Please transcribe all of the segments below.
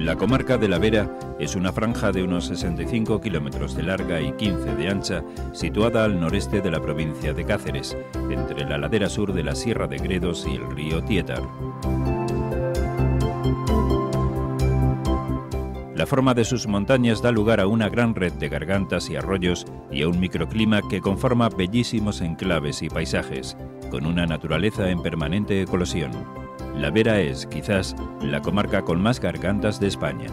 La comarca de la Vera es una franja de unos 65 kilómetros de larga y 15 de ancha, situada al noreste de la provincia de Cáceres, entre la ladera sur de la Sierra de Gredos y el río Tietar. La forma de sus montañas da lugar a una gran red de gargantas y arroyos y a un microclima que conforma bellísimos enclaves y paisajes, con una naturaleza en permanente eclosión. La Vera es, quizás, la comarca con más gargantas de España.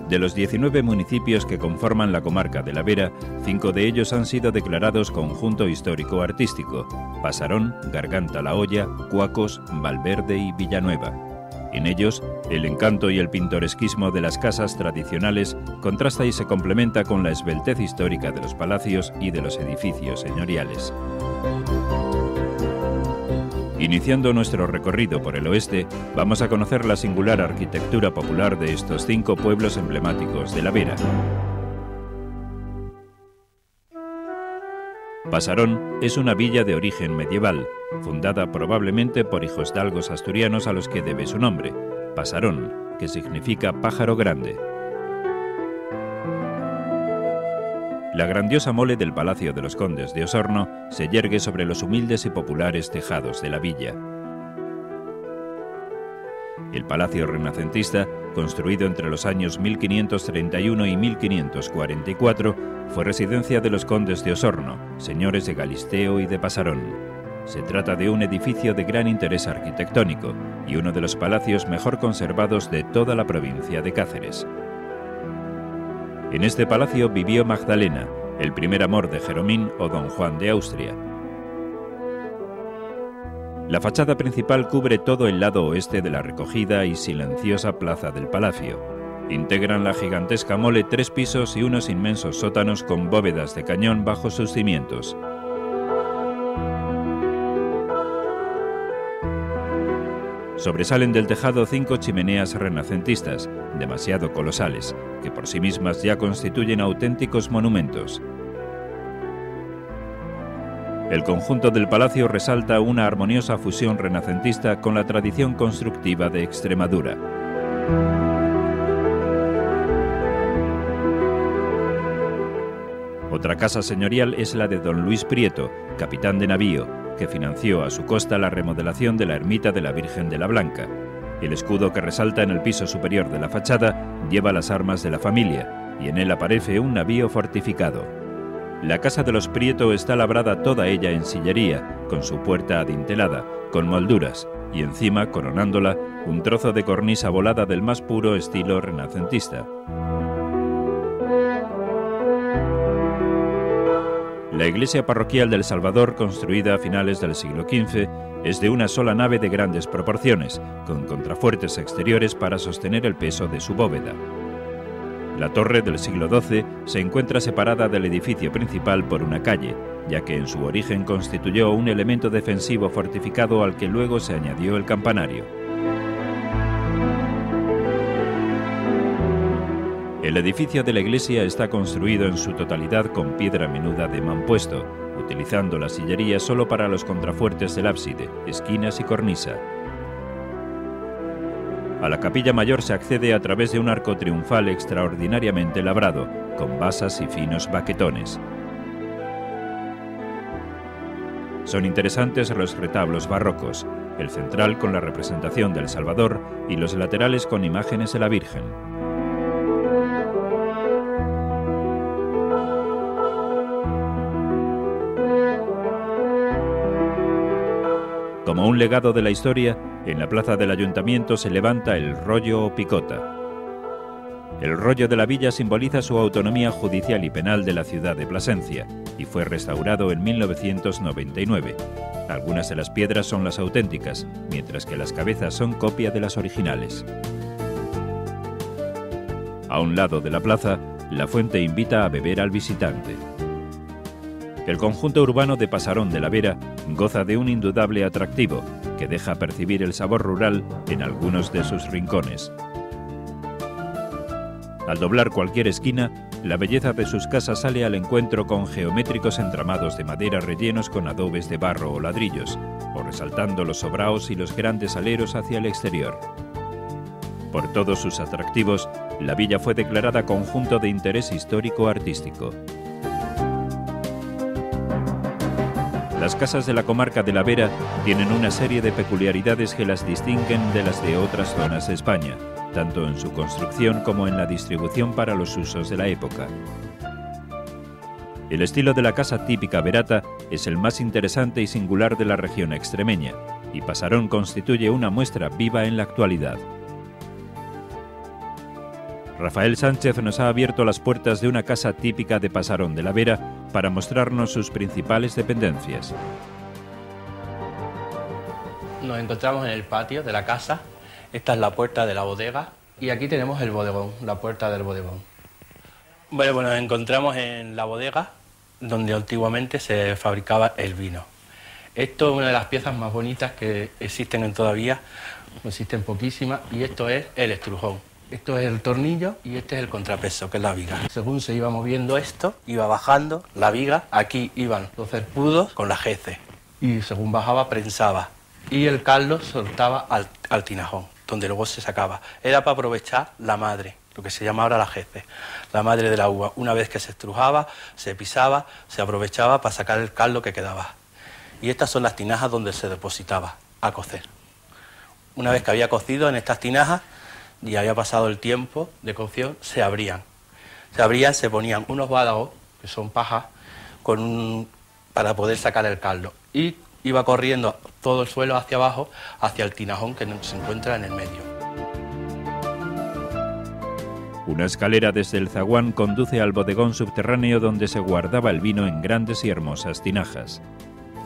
De los 19 municipios que conforman la comarca de la Vera, 5 de ellos han sido declarados Conjunto Histórico-Artístico: Pasarón, Garganta La Hoya, Cuacos, Valverde y Villanueva. En ellos, el encanto y el pintoresquismo de las casas tradicionales contrasta y se complementa con la esbeltez histórica de los palacios y de los edificios señoriales. Iniciando nuestro recorrido por el oeste, vamos a conocer la singular arquitectura popular de estos 5 pueblos emblemáticos de la Vera. Pasarón es una villa de origen medieval, fundada probablemente por hijosdalgos asturianos a los que debe su nombre, Pasarón, que significa pájaro grande. La grandiosa mole del Palacio de los Condes de Osorno se yergue sobre los humildes y populares tejados de la villa. El palacio renacentista, construido entre los años 1531 y 1544, fue residencia de los condes de Osorno, señores de Galisteo y de Pasarón. Se trata de un edificio de gran interés arquitectónico y uno de los palacios mejor conservados de toda la provincia de Cáceres. En este palacio vivió Magdalena, el primer amor de Jeromín o don Juan de Austria. La fachada principal cubre todo el lado oeste de la recogida y silenciosa plaza del palacio. Integran la gigantesca mole 3 pisos y unos inmensos sótanos con bóvedas de cañón bajo sus cimientos. Sobresalen del tejado 5 chimeneas renacentistas, demasiado colosales, que por sí mismas ya constituyen auténticos monumentos. El conjunto del palacio resalta una armoniosa fusión renacentista con la tradición constructiva de Extremadura. Otra casa señorial es la de don Luis Prieto, capitán de navío, que financió a su costa la remodelación de la ermita de la Virgen de la Blanca. El escudo que resalta en el piso superior de la fachada lleva las armas de la familia y en él aparece un navío fortificado. La casa de los Prieto está labrada toda ella en sillería, con su puerta adintelada, con molduras, y encima, coronándola, un trozo de cornisa volada del más puro estilo renacentista. La iglesia parroquial del Salvador, construida a finales del siglo XV, es de una sola nave de grandes proporciones, con contrafuertes exteriores para sostener el peso de su bóveda. La torre del siglo XII se encuentra separada del edificio principal por una calle, ya que en su origen constituyó un elemento defensivo fortificado al que luego se añadió el campanario. El edificio de la iglesia está construido en su totalidad con piedra menuda de mampuesto, utilizando la sillería solo para los contrafuertes del ábside, esquinas y cornisa. A la capilla mayor se accede a través de un arco triunfal extraordinariamente labrado, con basas y finos baquetones. Son interesantes los retablos barrocos, el central con la representación del Salvador y los laterales con imágenes de la Virgen. Como un legado de la historia, en la plaza del ayuntamiento se levanta el rollo o picota. El rollo de la villa simboliza su autonomía judicial y penal de la ciudad de Plasencia y fue restaurado en 1999. Algunas de las piedras son las auténticas, mientras que las cabezas son copia de las originales. A un lado de la plaza, la fuente invita a beber al visitante. El conjunto urbano de Pasarón de la Vera goza de un indudable atractivo que deja percibir el sabor rural en algunos de sus rincones. Al doblar cualquier esquina, la belleza de sus casas sale al encuentro con geométricos entramados de madera rellenos con adobes de barro o ladrillos, o resaltando los sobraos y los grandes aleros hacia el exterior. Por todos sus atractivos, la villa fue declarada conjunto de interés histórico-artístico. Las casas de la comarca de la Vera tienen una serie de peculiaridades que las distinguen de las de otras zonas de España, tanto en su construcción como en la distribución para los usos de la época. El estilo de la casa típica verata es el más interesante y singular de la región extremeña, y Pasarón constituye una muestra viva en la actualidad. Rafael Sánchez nos ha abierto las puertas de una casa típica de Pasarón de la Vera para mostrarnos sus principales dependencias. Nos encontramos en el patio de la casa. Esta es la puerta de la bodega y aquí tenemos el bodegón, la puerta del bodegón. Bueno, nos encontramos en la bodega donde antiguamente se fabricaba el vino. Esto es una de las piezas más bonitas que existen todavía, existen poquísimas, y esto es el estrujón. Esto es el tornillo y este es el contrapeso, que es la viga. Según se iba moviendo esto, iba bajando la viga, aquí iban los cerpudos con la jece, y según bajaba prensaba, y el caldo soltaba al tinajón, donde luego se sacaba. Era para aprovechar la madre, lo que se llama ahora la jece, la madre de la uva. Una vez que se estrujaba, se pisaba, se aprovechaba para sacar el caldo que quedaba. Y estas son las tinajas donde se depositaba a cocer. Una vez que había cocido en estas tinajas y había pasado el tiempo de cocción, se abrían. Se ponían unos bádagos, que son pajas, para poder sacar el caldo. Y iba corriendo todo el suelo hacia abajo, hacia el tinajón que se encuentra en el medio. Una escalera desde el zaguán conduce al bodegón subterráneo donde se guardaba el vino en grandes y hermosas tinajas.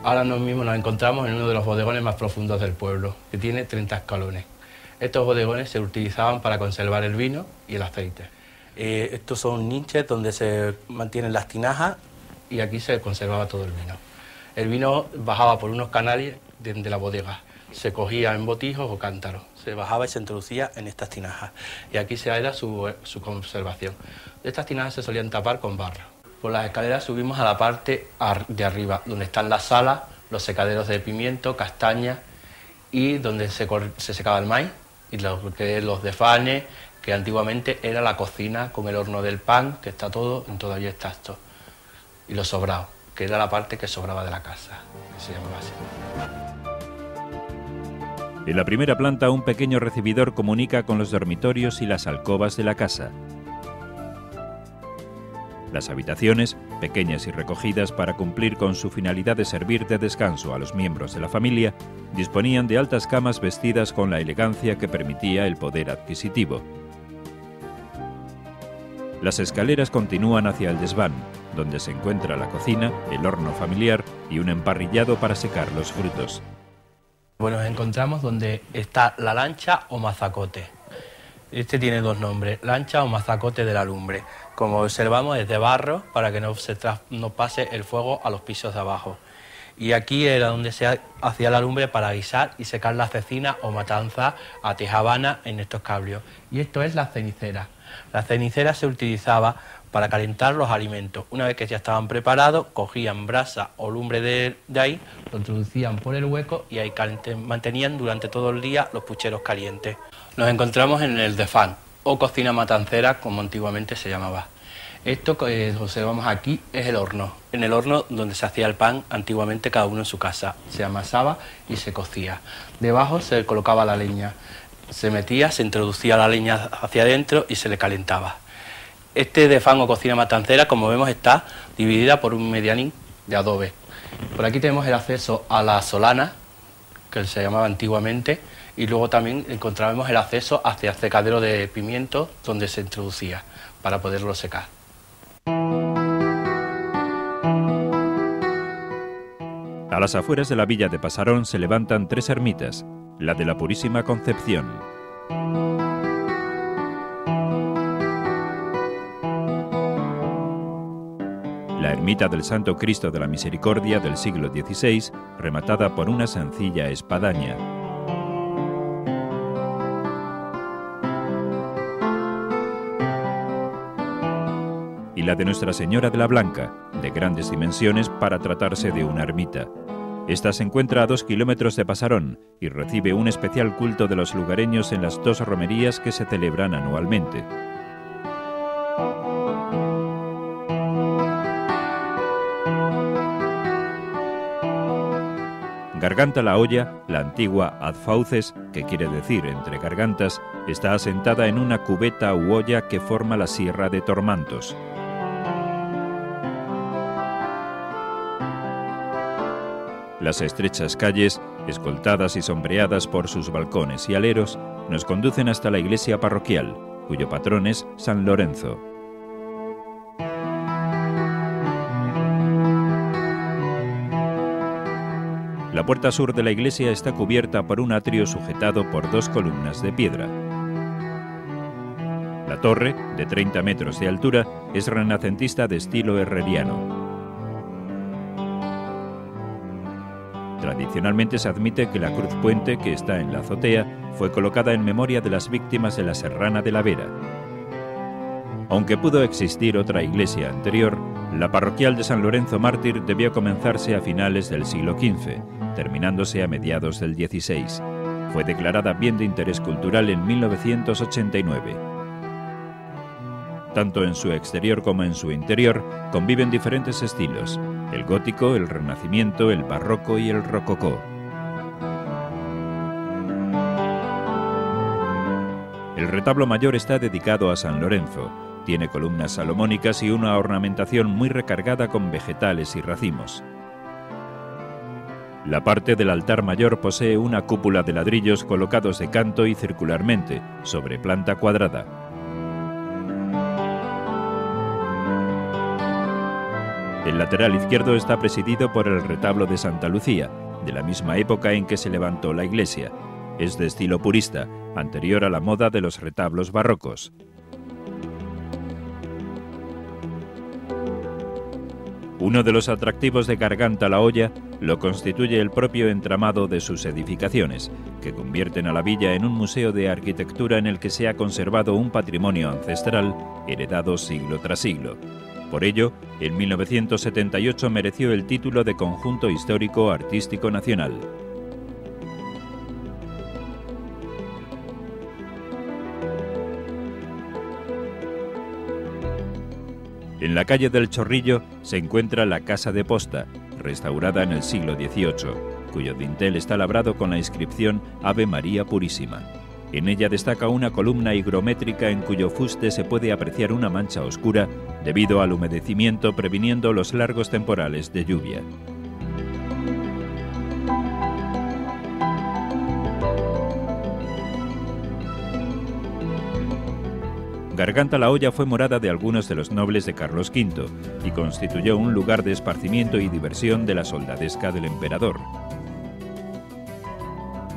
Ahora mismo nos encontramos en uno de los bodegones más profundos del pueblo, que tiene 30 escalones. Estos bodegones se utilizaban para conservar el vino y el aceite. Estos son niches donde se mantienen las tinajas y aquí se conservaba todo el vino. El vino bajaba por unos canales de la bodega. Se cogía en botijos o cántaros. Se bajaba y se introducía en estas tinajas. Y aquí se era su conservación. Estas tinajas se solían tapar con barro. Por las escaleras subimos a la parte de arriba, donde están las salas, los secaderos de pimiento, castaña y donde se secaba el maíz. Y los defanes, que antiguamente era la cocina con el horno del pan, que está todo, todavía está esto. Y los sobrados, que era la parte que sobraba de la casa, que se llamaba así. En la primera planta, un pequeño recibidor comunica con los dormitorios y las alcobas de la casa. Las habitaciones, pequeñas y recogidas para cumplir con su finalidad de servir de descanso a los miembros de la familia, disponían de altas camas vestidas con la elegancia que permitía el poder adquisitivo. Las escaleras continúan hacia el desván, donde se encuentra la cocina, el horno familiar y un emparrillado para secar los frutos. Bueno, nos encontramos donde está la lancha o mazacote. Este tiene dos nombres, lancha o mazacote de la lumbre. Como observamos, es de barro para que no pase el fuego a los pisos de abajo. Y aquí era donde se hacía la lumbre para guisar y secar la cecina o matanza a tejabana en estos cabrios. Y esto es la cenicera. La cenicera se utilizaba para calentar los alimentos. Una vez que ya estaban preparados, cogían brasa o lumbre de ahí, lo introducían por el hueco y ahí mantenían durante todo el día los pucheros calientes. Nos encontramos en el desván, o cocina matancera, como antiguamente se llamaba. Esto que observamos aquí es el horno. En el horno donde se hacía el pan, antiguamente cada uno en su casa. Se amasaba y se cocía. Debajo se colocaba la leña. Se metía, se introducía la leña hacia adentro y se le calentaba. Este desván o cocina matancera, como vemos, está dividida por un medianín de adobe. Por aquí tenemos el acceso a la solana, que se llamaba antiguamente, y luego también encontramos el acceso hacia el secadero de pimiento, donde se introducía para poderlo secar. A las afueras de la villa de Pasarón se levantan tres ermitas, la de la Purísima Concepción. La ermita del Santo Cristo de la Misericordia del siglo XVI, rematada por una sencilla espadaña. Y la de Nuestra Señora de la Blanca, de grandes dimensiones para tratarse de una ermita. Esta se encuentra a 2 kilómetros de Pasarón y recibe un especial culto de los lugareños en las 2 romerías que se celebran anualmente. Garganta la Olla, la antigua ad fauces, que quiere decir entre gargantas, está asentada en una cubeta u olla que forma la Sierra de Tormantos. Las estrechas calles, escoltadas y sombreadas por sus balcones y aleros, nos conducen hasta la iglesia parroquial, cuyo patrón es San Lorenzo. La puerta sur de la iglesia está cubierta por un atrio sujetado por 2 columnas de piedra. La torre, de 30 metros de altura, es renacentista de estilo herreriano. Tradicionalmente se admite que la cruz puente que está en la azotea fue colocada en memoria de las víctimas de la Serrana de la Vera. Aunque pudo existir otra iglesia anterior, la parroquial de San Lorenzo Mártir debió comenzarse a finales del siglo XV, terminándose a mediados del XVI. Fue declarada bien de interés cultural en 1989. Tanto en su exterior como en su interior conviven diferentes estilos: el gótico, el renacimiento, el barroco y el rococó. El retablo mayor está dedicado a San Lorenzo. Tiene columnas salomónicas y una ornamentación muy recargada con vegetales y racimos. La parte del altar mayor posee una cúpula de ladrillos colocados de canto y circularmente, sobre planta cuadrada. El lateral izquierdo está presidido por el retablo de Santa Lucía, de la misma época en que se levantó la iglesia. Es de estilo purista, anterior a la moda de los retablos barrocos. Uno de los atractivos de Garganta la Olla lo constituye el propio entramado de sus edificaciones, que convierten a la villa en un museo de arquitectura en el que se ha conservado un patrimonio ancestral heredado siglo tras siglo. Por ello, en 1978 mereció el título de Conjunto Histórico Artístico Nacional. En la calle del Chorrillo se encuentra la Casa de Posta, restaurada en el siglo XVIII, cuyo dintel está labrado con la inscripción Ave María Purísima. En ella destaca una columna higrométrica en cuyo fuste se puede apreciar una mancha oscura debido al humedecimiento, previniendo los largos temporales de lluvia. Garganta la Olla fue morada de algunos de los nobles de Carlos V y constituyó un lugar de esparcimiento y diversión de la soldadesca del emperador.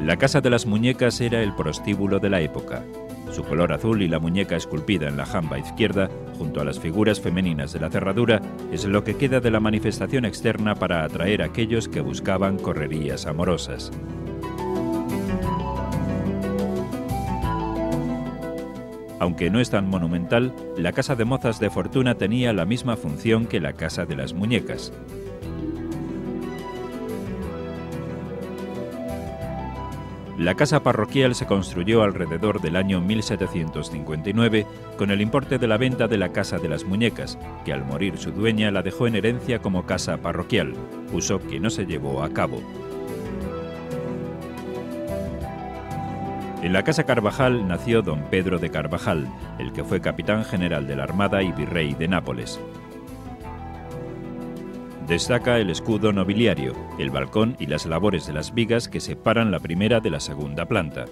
La Casa de las Muñecas era el prostíbulo de la época. Su color azul y la muñeca esculpida en la jamba izquierda, junto a las figuras femeninas de la cerradura, es lo que queda de la manifestación externa para atraer a aquellos que buscaban correrías amorosas. Aunque no es tan monumental, la Casa de Mozas de Fortuna tenía la misma función que la Casa de las Muñecas. La casa parroquial se construyó alrededor del año 1759 con el importe de la venta de la Casa de las Muñecas, que al morir su dueña la dejó en herencia como casa parroquial, uso que no se llevó a cabo. En la Casa Carvajal nació don Pedro de Carvajal, el que fue capitán general de la Armada y virrey de Nápoles. Destaca el escudo nobiliario, el balcón y las labores de las vigas que separan la primera de la segunda planta.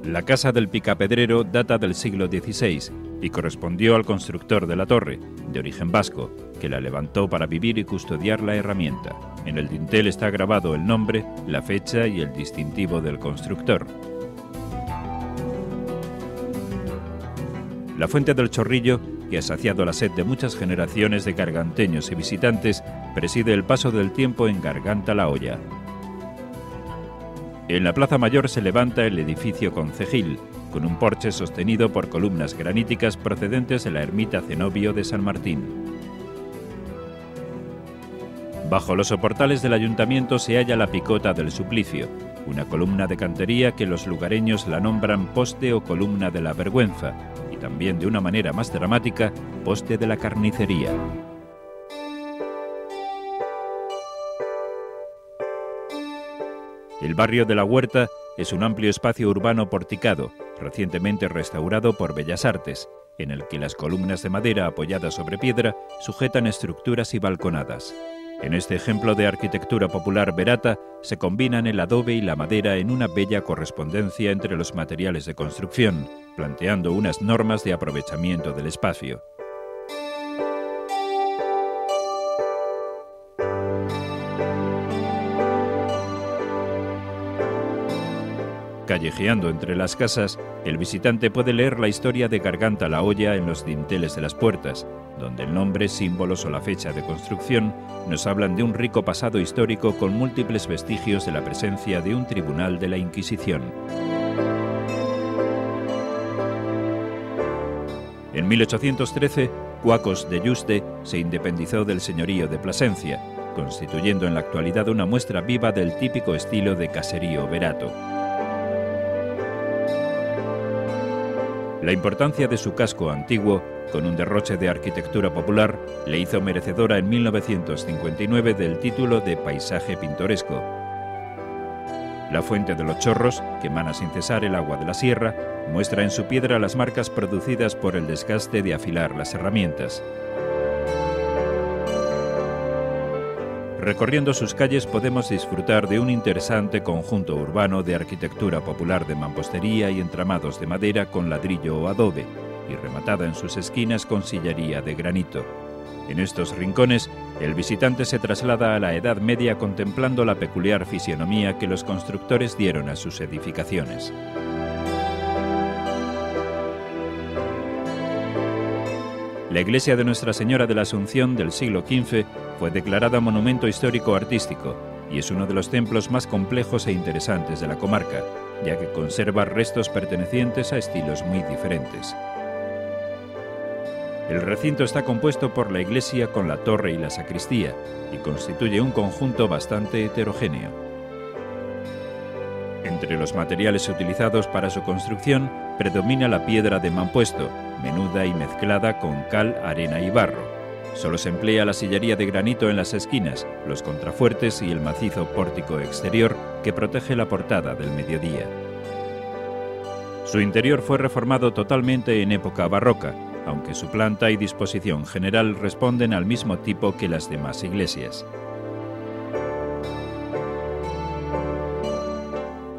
La casa del Picapedrero data del siglo XVI y correspondió al constructor de la torre, de origen vasco, que la levantó para vivir y custodiar la herramienta. En el dintel está grabado el nombre, la fecha y el distintivo del constructor. La fuente del Chorrillo, que ha saciado la sed de muchas generaciones de garganteños y visitantes, preside el paso del tiempo en Garganta la Olla. En la Plaza Mayor se levanta el edificio concejil, con un porche sostenido por columnas graníticas procedentes de la ermita Cenobio de San Martín. Bajo los soportales del ayuntamiento se halla la Picota del Suplicio, una columna de cantería que los lugareños la nombran poste o columna de la vergüenza, y también de una manera más dramática, poste de la carnicería. El barrio de la Huerta es un amplio espacio urbano porticado, recientemente restaurado por Bellas Artes, en el que las columnas de madera apoyadas sobre piedra sujetan estructuras y balconadas. En este ejemplo de arquitectura popular verata se combinan el adobe y la madera en una bella correspondencia entre los materiales de construcción, planteando unas normas de aprovechamiento del espacio. Callejeando entre las casas, el visitante puede leer la historia de Garganta la Olla en los dinteles de las puertas, donde el nombre, símbolos o la fecha de construcción nos hablan de un rico pasado histórico con múltiples vestigios de la presencia de un tribunal de la Inquisición. En 1813, Cuacos de Yuste se independizó del señorío de Plasencia, constituyendo en la actualidad una muestra viva del típico estilo de caserío verato. La importancia de su casco antiguo, con un derroche de arquitectura popular, le hizo merecedora en 1959 del título de paisaje pintoresco. La fuente de los Chorros, que emana sin cesar el agua de la sierra, muestra en su piedra las marcas producidas por el desgaste de afilar las herramientas. Recorriendo sus calles podemos disfrutar de un interesante conjunto urbano de arquitectura popular de mampostería y entramados de madera con ladrillo o adobe, y rematada en sus esquinas con sillería de granito. En estos rincones, el visitante se traslada a la Edad Media contemplando la peculiar fisionomía que los constructores dieron a sus edificaciones. La iglesia de Nuestra Señora de la Asunción del siglo XV fue declarada Monumento Histórico Artístico y es uno de los templos más complejos e interesantes de la comarca, ya que conserva restos pertenecientes a estilos muy diferentes. El recinto está compuesto por la iglesia con la torre y la sacristía y constituye un conjunto bastante heterogéneo. Entre los materiales utilizados para su construcción predomina la piedra de mampuesto, menuda y mezclada con cal, arena y barro. Solo se emplea la sillería de granito en las esquinas, los contrafuertes y el macizo pórtico exterior que protege la portada del mediodía. Su interior fue reformado totalmente en época barroca, aunque su planta y disposición general responden al mismo tipo que las demás iglesias.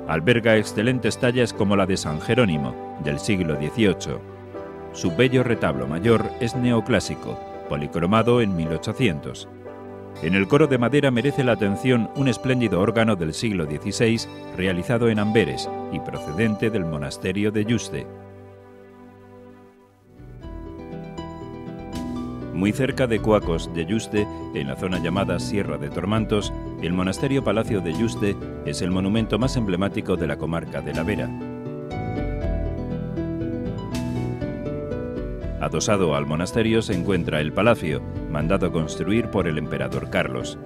Alberga excelentes tallas como la de San Jerónimo, del siglo XVIII. Su bello retablo mayor es neoclásico, policromado en 1800. En el coro de madera merece la atención un espléndido órgano del siglo XVI realizado en Amberes y procedente del monasterio de Yuste. Muy cerca de Cuacos de Yuste, en la zona llamada Sierra de Tormantos, el monasterio Palacio de Yuste es el monumento más emblemático de la comarca de la Vera. Adosado al monasterio se encuentra el palacio, mandado construir por el emperador Carlos.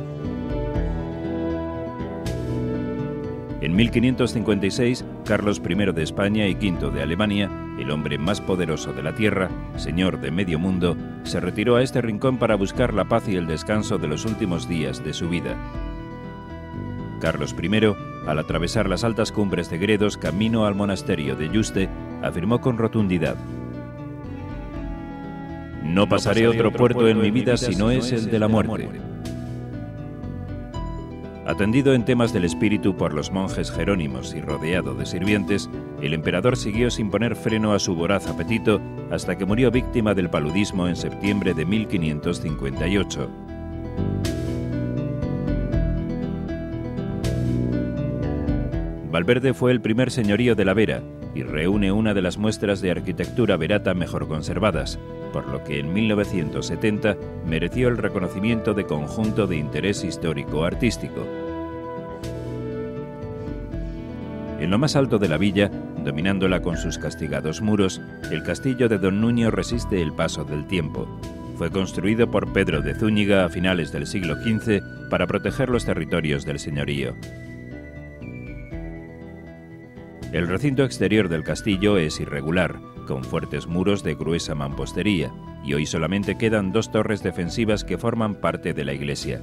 En 1556, Carlos I de España y V de Alemania, el hombre más poderoso de la tierra, señor de medio mundo, se retiró a este rincón para buscar la paz y el descanso de los últimos días de su vida. Carlos I, al atravesar las altas cumbres de Gredos camino al monasterio de Yuste, afirmó con rotundidad: «No pasaré otro puerto en mi vida si no es el de la muerte». Atendido en temas del espíritu por los monjes jerónimos y rodeado de sirvientes, el emperador siguió sin poner freno a su voraz apetito hasta que murió víctima del paludismo en septiembre de 1558. Valverde fue el primer señorío de la Vera y reúne una de las muestras de arquitectura verata mejor conservadas, por lo que en 1970 mereció el reconocimiento de conjunto de interés histórico-artístico. En lo más alto de la villa, dominándola con sus castigados muros, el castillo de Don Nuño resiste el paso del tiempo. Fue construido por Pedro de Zúñiga a finales del siglo XV para proteger los territorios del señorío. El recinto exterior del castillo es irregular, con fuertes muros de gruesa mampostería, y hoy solamente quedan 2 torres defensivas que forman parte de la iglesia.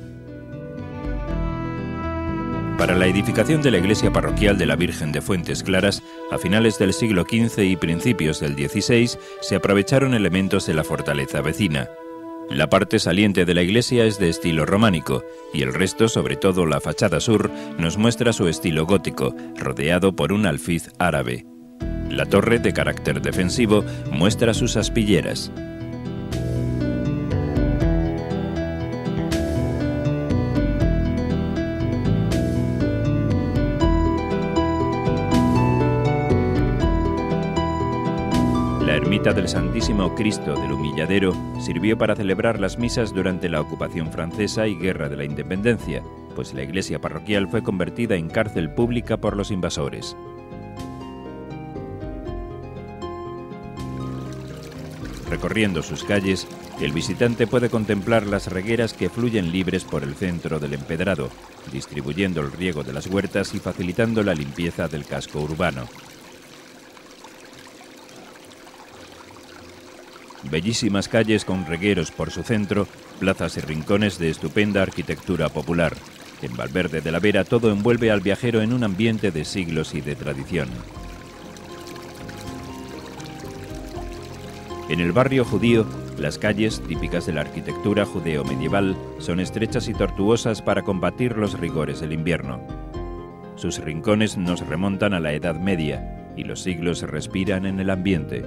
Para la edificación de la iglesia parroquial de la Virgen de Fuentes Claras, a finales del siglo XV y principios del XVI, se aprovecharon elementos de la fortaleza vecina. La parte saliente de la iglesia es de estilo románico, y el resto, sobre todo la fachada sur, nos muestra su estilo gótico, rodeado por un alfiz árabe. La torre, de carácter defensivo, muestra sus aspilleras. La ermita del Santísimo Cristo del Humilladero sirvió para celebrar las misas durante la ocupación francesa y Guerra de la Independencia, pues la iglesia parroquial fue convertida en cárcel pública por los invasores. Recorriendo sus calles, el visitante puede contemplar las regueras que fluyen libres por el centro del empedrado, distribuyendo el riego de las huertas y facilitando la limpieza del casco urbano. Bellísimas calles con regueros por su centro, plazas y rincones de estupenda arquitectura popular. En Valverde de la Vera todo envuelve al viajero en un ambiente de siglos y de tradición. En el barrio judío, las calles, típicas de la arquitectura judeo-medieval, son estrechas y tortuosas para combatir los rigores del invierno. Sus rincones nos remontan a la Edad Media, y los siglos respiran en el ambiente.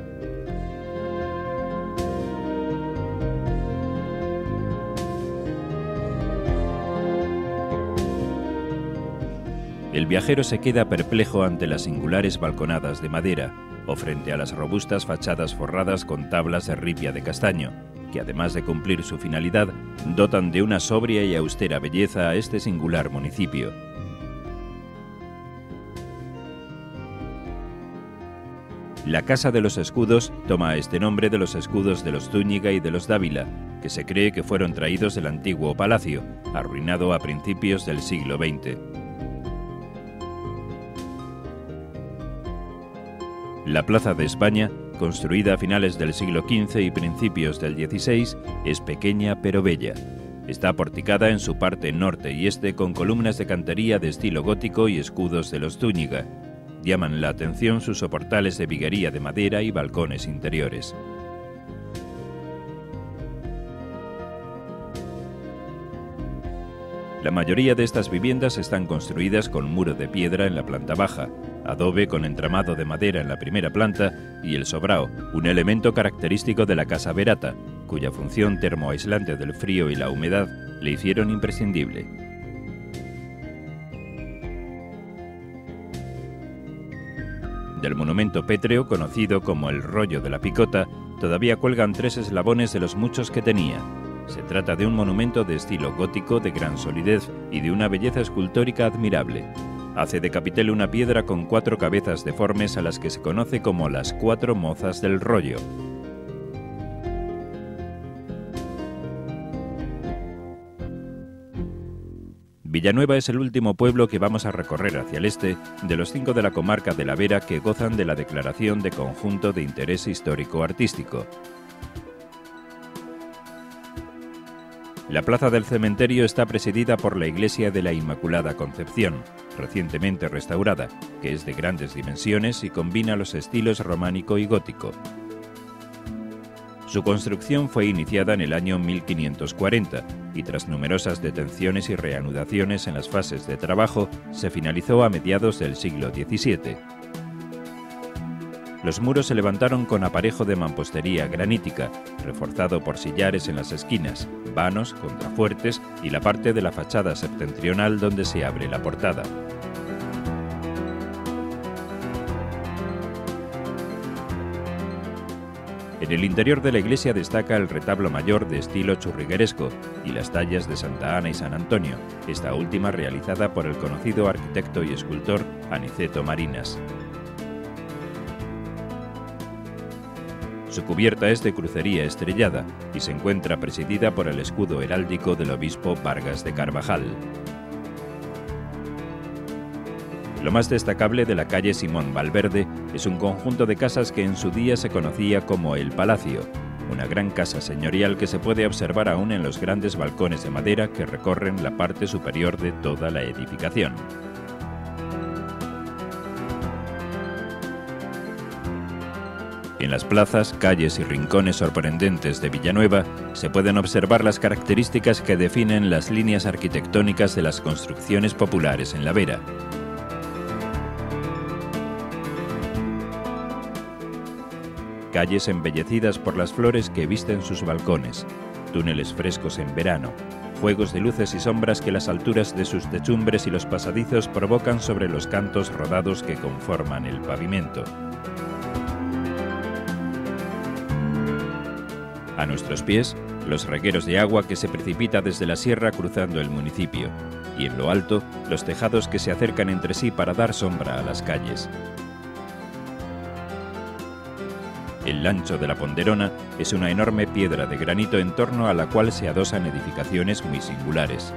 El viajero se queda perplejo ante las singulares balconadas de madera o frente a las robustas fachadas forradas con tablas de ripia de castaño, que además de cumplir su finalidad, dotan de una sobria y austera belleza a este singular municipio. La Casa de los Escudos toma este nombre de los escudos de los Zúñiga y de los Dávila, que se cree que fueron traídos del antiguo palacio, arruinado a principios del siglo XX. La Plaza de España, construida a finales del siglo XV y principios del XVI, es pequeña pero bella. Está porticada en su parte norte y este con columnas de cantería de estilo gótico y escudos de los Zúñiga. Llaman la atención sus soportales de viguería de madera y balcones interiores. La mayoría de estas viviendas están construidas con muro de piedra en la planta baja, adobe con entramado de madera en la primera planta y el sobrao, un elemento característico de la casa verata, cuya función termoaislante del frío y la humedad le hicieron imprescindible. Del monumento pétreo, conocido como el Rollo de la Picota, todavía cuelgan 3 eslabones de los muchos que tenía. Se trata de un monumento de estilo gótico de gran solidez y de una belleza escultórica admirable. Hace de capitel una piedra con 4 cabezas deformes a las que se conoce como las 4 mozas del rollo. Villanueva es el último pueblo que vamos a recorrer hacia el este de los 5 de la comarca de la Vera que gozan de la declaración de conjunto de interés histórico-artístico. La plaza del cementerio está presidida por la Iglesia de la Inmaculada Concepción, recientemente restaurada, que es de grandes dimensiones y combina los estilos románico y gótico. Su construcción fue iniciada en el año 1540 y tras numerosas detenciones y reanudaciones en las fases de trabajo, se finalizó a mediados del siglo XVII. Los muros se levantaron con aparejo de mampostería granítica, reforzado por sillares en las esquinas, vanos, contrafuertes y la parte de la fachada septentrional donde se abre la portada. En el interior de la iglesia destaca el retablo mayor de estilo churrigueresco y las tallas de Santa Ana y San Antonio, esta última realizada por el conocido arquitecto y escultor Aniceto Marinas. Su cubierta es de crucería estrellada y se encuentra presidida por el escudo heráldico del obispo Vargas de Carvajal. Lo más destacable de la calle Simón Valverde es un conjunto de casas que en su día se conocía como El Palacio, una gran casa señorial que se puede observar aún en los grandes balcones de madera que recorren la parte superior de toda la edificación. En las plazas, calles y rincones sorprendentes de Villanueva se pueden observar las características que definen las líneas arquitectónicas de las construcciones populares en la Vera. Calles embellecidas por las flores que visten sus balcones, túneles frescos en verano, juegos de luces y sombras que las alturas de sus techumbres y los pasadizos provocan sobre los cantos rodados que conforman el pavimento. A nuestros pies, los regueros de agua que se precipita desde la sierra cruzando el municipio, y en lo alto, los tejados que se acercan entre sí para dar sombra a las calles. El Lancho de la Ponderona es una enorme piedra de granito en torno a la cual se adosan edificaciones muy singulares.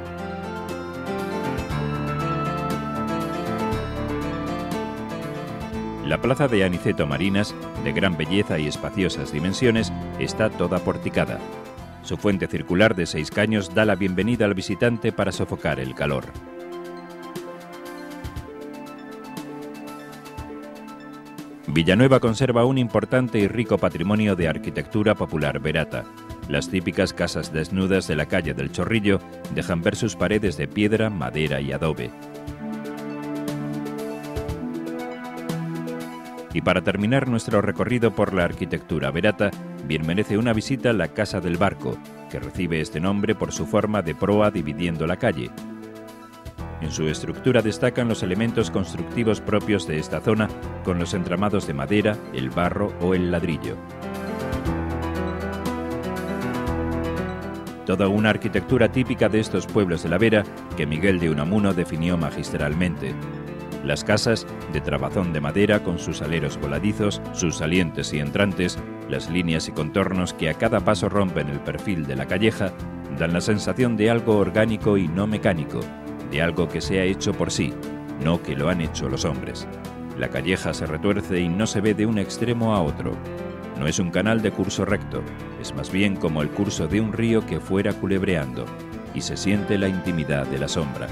La plaza de Aniceto Marinas, de gran belleza y espaciosas dimensiones, está toda porticada. Su fuente circular de 6 caños da la bienvenida al visitante para sofocar el calor. Villanueva conserva un importante y rico patrimonio de arquitectura popular verata. Las típicas casas desnudas de la calle del Chorrillo dejan ver sus paredes de piedra, madera y adobe. Y para terminar nuestro recorrido por la arquitectura verata, bien merece una visita a la Casa del Barco, que recibe este nombre por su forma de proa dividiendo la calle. En su estructura destacan los elementos constructivos propios de esta zona, con los entramados de madera, el barro o el ladrillo. Toda una arquitectura típica de estos pueblos de la Vera que Miguel de Unamuno definió magistralmente. Las casas, de trabazón de madera con sus aleros voladizos, sus salientes y entrantes, las líneas y contornos que a cada paso rompen el perfil de la calleja, dan la sensación de algo orgánico y no mecánico, de algo que se ha hecho por sí, no que lo han hecho los hombres. La calleja se retuerce y no se ve de un extremo a otro. No es un canal de curso recto, es más bien como el curso de un río que fuera culebreando, y se siente la intimidad de la sombra.